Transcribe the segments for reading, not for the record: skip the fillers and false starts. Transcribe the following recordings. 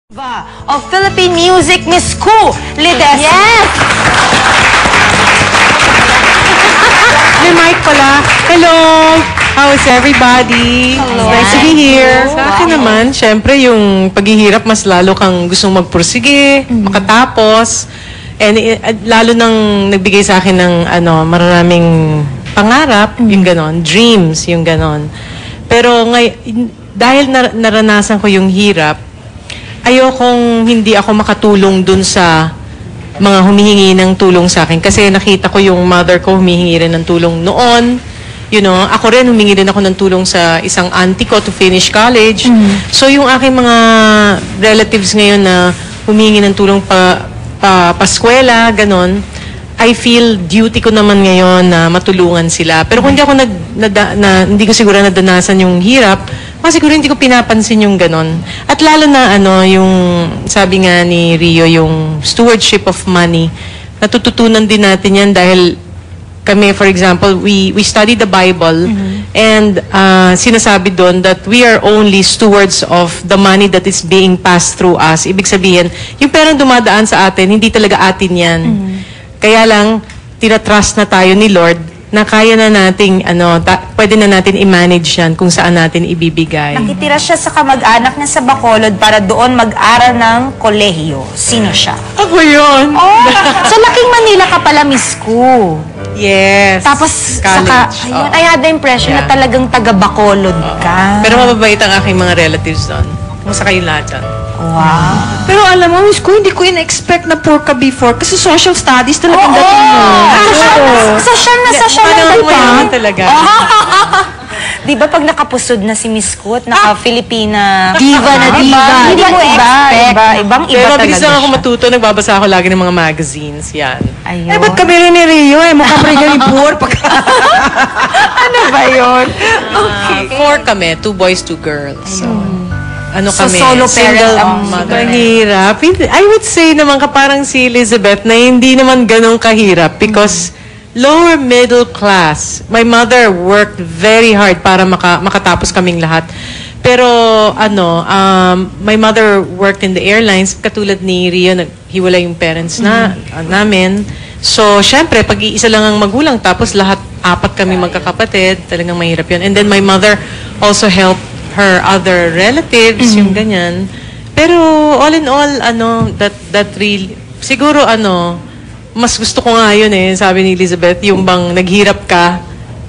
Of Philippine music, Miss Ku Ledesma. Yes! May mic pala. Hello! How's everybody? Hello. Nice to be here. Sa akin naman, syempre yung paghihirap, mas lalo kang gustong magpursige, makatapos. And lalo nang nagbigay sa akin ng maraming pangarap, yung ganon, dreams, yung ganon. Pero dahil naranasan ko yung hirap, ayokong hindi ako makatulong dun sa mga humihingi ng tulong sa akin. Kasi nakita ko yung mother ko humihingi rin ng tulong noon. You know, ako rin humingi rin ako ng tulong sa isang auntie ko to finish college. So yung aking mga relatives ngayon na humingi ng tulong paskwela, ganon, I feel duty ko naman ngayon na matulungan sila. Pero kung hindi ako hindi ko siguro nadanasan yung hirap, siguro hindi ko pinapansin yung ganon. At lalo na yung sabi nga ni Rio, yung stewardship of money. Natututunan din natin yan dahil kami, for example, we study the Bible and sinasabi doon that we are only stewards of the money that is being passed through us. Ibig sabihin, yung perang dumadaan sa atin, hindi talaga atin yan. Kaya lang, tinatrust na tayo ni Lord na kaya na nating, pwede na natin i-manage yan kung saan natin ibibigay. Nakitira siya sa kamag-anak niya sa Bacolod para doon mag-aral ng kolehiyo. Sino siya? Ako yun! Oh, sa Laking Manila ka pala, Miss Ku. Yes. Tapos, college. ayun, I had the impression na talagang taga-Bacolod ka. Pero mababait ang aking mga relatives doon. Kumusta kayo lahat doon? Wow. Pero alam mo, Miss Ku, hindi ko in-expect na poor ka before kasi social studies talagang dating mo. Social na Paano mo diba? yaman talaga? Di ba pag nakapusod na si Miss Ku at naka-Filipina... Diva na diva. Hindi mo expect. Ibang-iba Pero talaga mabilis lang ako siya. matuto. Nagbabasa ako lagi ng mga magazines. Yan. Ayun. Eh, ba't kami rin ni Rio eh? Mukha pa rin yung poor. Ano ba yun? Four kami. 2 boys, 2 girls. So, So, kami? solo parent Single ang mother. Mahirap. I would say naman parang si Elizabeth na hindi naman ganun kahirap because lower middle class. My mother worked very hard para makatapos kaming lahat. Pero my mother worked in the airlines. Katulad ni Rio, naghiwalay yung parents namin. So, syempre, pag-iisa lang ang magulang, tapos lahat, 4 kami magkakapatid, talagang mahirap yun. And then my mother also helped her other relatives, yung ganyan. Pero, all in all, that really, siguro, mas gusto ko nga yun sabi ni Elizabeth, yung bang naghirap ka,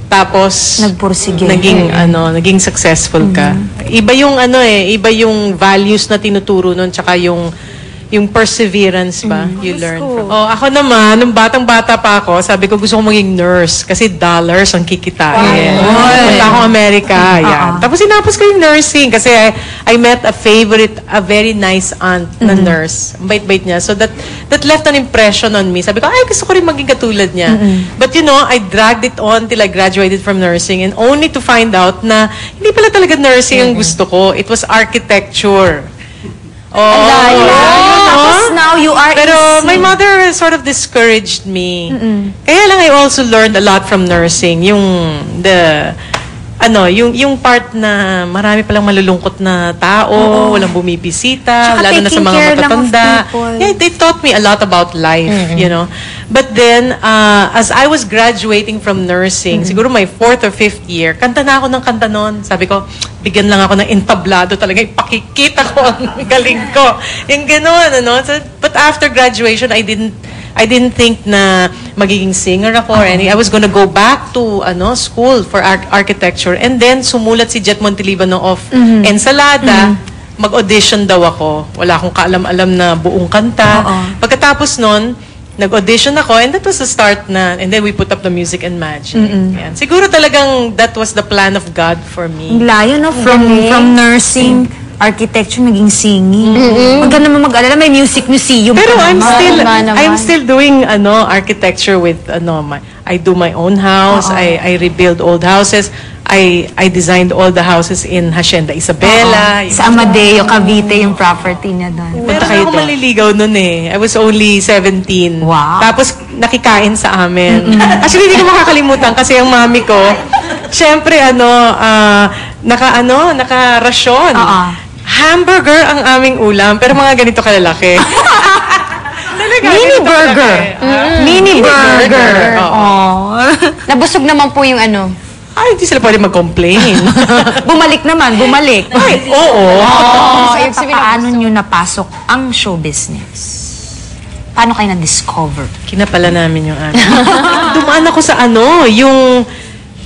tapos, Nagpursige. naging successful ka. Iba yung, iba yung values na tinuturo nun, tsaka yung perseverance ba, you learn from. Ako naman, nung batang-bata pa ako, sabi ko gusto ko maging nurse kasi dollars ang kikitain. Punta akong Amerika, yan. Tapos sinapos ko yung nursing kasi I met a very nice aunt na nurse. Ang bait-bait niya. So that left an impression on me. Sabi ko, gusto ko rin maging katulad niya. But I dragged it on till I graduated from nursing and only to find out na hindi pala talaga nursing ang gusto ko. It was architecture. Tapos now you are Pero my mother sort of discouraged me. Kaya lang I also learned a lot from nursing. Yung part na marami palang malulungkot na tao, walang bumibisita, Tsaka lalo na sa mga taking care lang of matatanda. people. Yeah, they taught me a lot about life, But then, as I was graduating from nursing, siguro my 4th or 5th year, kanta na ako ng kanta noon. Sabi ko, bigyan lang ako ng entablado talaga. Ipakikita ko ang galing ko. Yung gano'n, So, but after graduation, I didn't think na magiging singer ako or anything. I was gonna go back to school for architecture. And then, sumulat si Jet Montelibano of Ensalada. Mag-audition daw ako. Wala akong kaalam-alam na buong kanta. Pagkatapos nun, nag-audition ako and that was the start and then we put up the Music and Magic. Yan. Siguro talagang that was the plan of God for me. layo, no? From nursing, architecture, naging singing. Huwag ka naman mag-alala, may music museum Pero ka I'm still doing architecture with I do my own house. I rebuild old houses. I designed all the houses in Hacienda Isabela. Sa Amadeo, Cavite, yung property niya doon. Pero ako maliligaw nun I was only 17. Wow. Tapos nakikain sa amin. Actually, hindi ko makakalimutan kasi ang mami ko, syempre, naka-rasyon. hamburger ang aming ulam, pero mga ganito kalalaki. Talaga, Mini ganito burger. kalaki. Mini burger. Oo. Oh. Nabusog naman po yung ano. Ay, hindi sila pwede mag-complain. Bumalik naman, bumalik. Ay, oo. So, paano nyo napasok ang show business? Paano kayo na-discover? Kinapala namin yung Dumaan ako sa yung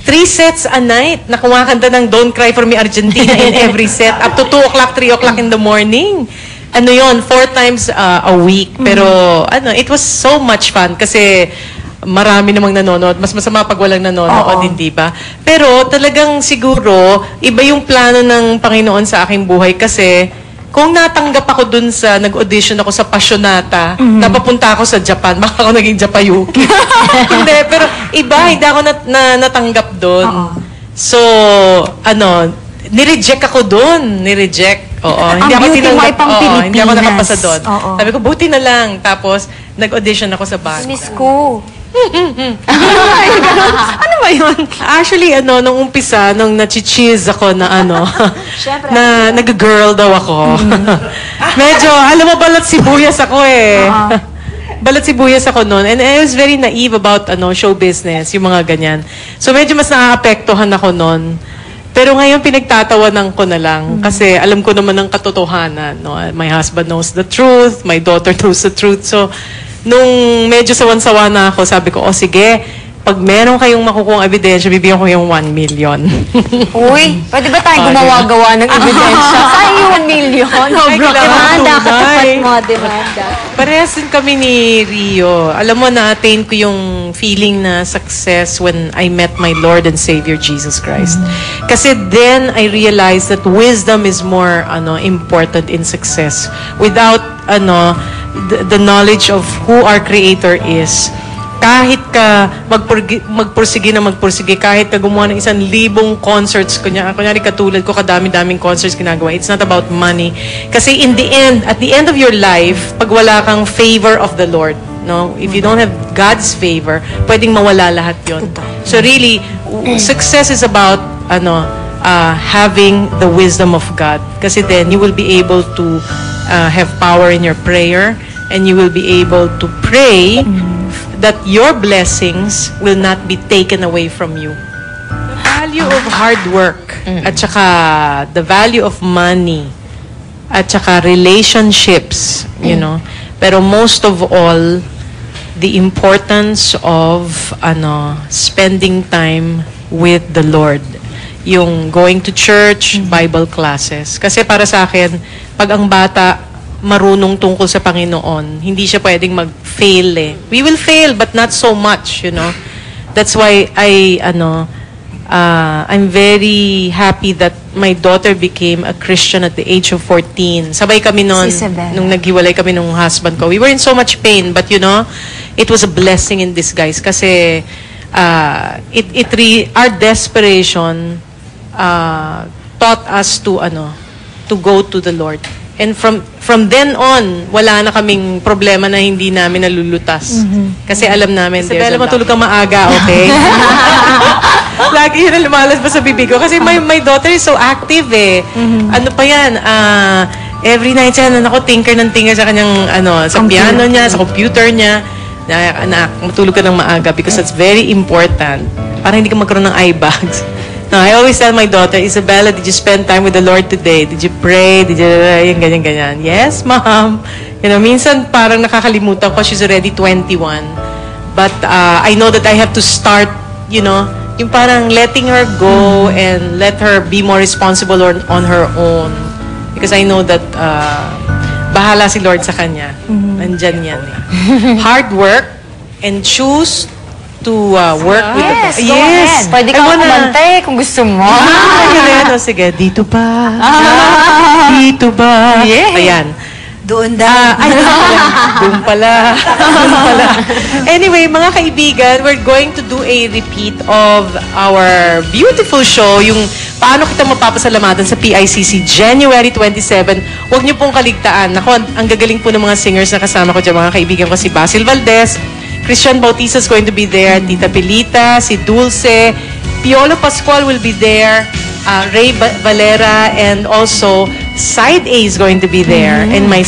3 sets a night na kumakanta ng Don't Cry For Me Argentina in every set up to 2 o'clock, 3 o'clock in the morning. 4 times a week. Pero it was so much fun kasi marami namang nanonood. Mas masama pag walang nanonood, hindi ba? Pero talagang siguro, iba yung plano ng Panginoon sa aking buhay kasi kung natanggap ako dun sa, nag-audition ako sa Passionata, napapunta ako sa Japan, baka ako naging Japayuki. Hindi, pero iba, hindi ako natanggap dun. So, nireject ako dun. Nireject. Oo. Hindi ako tinanggap. Hindi ako nakapasa dun. Sabi ko, buti na lang. Tapos, nag-audition ako sa band. Miss ko. Ano ba yun? Actually, nung umpisa, nung nachichiz ako na na nag-girl daw ako. Medyo, alam mo, balat sibuyas ako eh. Balat sibuyas ako noon. And I was very naive about show business, yung mga ganyan. So medyo mas naaapektuhan ako noon. Pero ngayon, pinagtatawanan ko na lang. Kasi alam ko naman ang katotohanan. No? My husband knows the truth. My daughter knows the truth. So, nung medyo sawan-sawa na ako, sabi ko, sige, pag meron kayong makukuha ebidensya, bibigyan ko yung 1 million. Uy, pwede ba tayo gumawa-gawa ng ebidensya? Saan yung 1 million? Demanda, katapat mo, demanda. Parehas din kami ni Rio. Alam mo, na-attain ko yung feeling na success when I met my Lord and Savior Jesus Christ. Kasi then I realized that wisdom is more important in success. Without the knowledge of who our Creator is, kahit ka magpursige, kahit ka gumawa ng 1,000 concerts, kunyari katulad ko, kadami-daming concerts ginagawa, it's not about money. Kasi at the end of your life, pag wala kang favor of the Lord, if you don't have God's favor, pwedeng mawala lahat yon. So really, success is about having the wisdom of God. Kasi then, you will be able to have power in your prayer, and you will be able to pray that your blessings will not be taken away from you. The value of hard work, at saka the value of money, at saka relationships, Pero most of all, the importance of spending time with the Lord. Yung going to church, Bible classes. Kasi para sa akin, pag ang bata marunong tungkol sa Panginoon, hindi siya pwedeng mag-fail eh. We will fail, but not so much, That's why I'm very happy that my daughter became a Christian at the age of 14. Sabay kami noon, nung naghiwalay kami nung husband ko. We were in so much pain, but it was a blessing in disguise kasi our desperation taught us to go to the Lord. And from then on, wala na kaming problema na hindi namin nalulutas. Kasi alam namin, Isabella, matulog kang maaga, okay? Lagi yun na lumalas pa sa bibig ko. Kasi my daughter is so active eh. Ano pa yan? Every night siya, tinker ng tinker sa kanyang, sa piano niya, sa computer niya. Anak, matulog ka ng maaga because it's very important. Para hindi ka magkaroon ng eye bags. No, I always tell my daughter, Isabella, did you spend time with the Lord today? Did you pray? Did you, ganyan. Yes, ma'am. Minsan parang nakakalimutan ko, she's already 21. But I know that I have to start, yung parang letting her go and let her be more responsible on her own. Because I know that bahala si Lord sa kanya. Nandyan yan eh. Hard work and choose to work with the best. Yes, pwede kang kumante kung gusto mo. Sige, dito ba? Dito ba? Ayan. Doon daw. Doon pala. Anyway, mga kaibigan, we're going to do a repeat of our beautiful show, yung Paano Kita Mapapasalamatan sa PICC, January 27. Huwag niyo pong kaligtaan. Ako, ang gagaling po ng mga singers na kasama ko dyan, mga kaibigan ko, si Basil Valdez, Christian Bautista is going to be there, Tita Pilita, si Dulce, Piolo Pascual will be there, Ray Valera, and also side A is going to be there, and my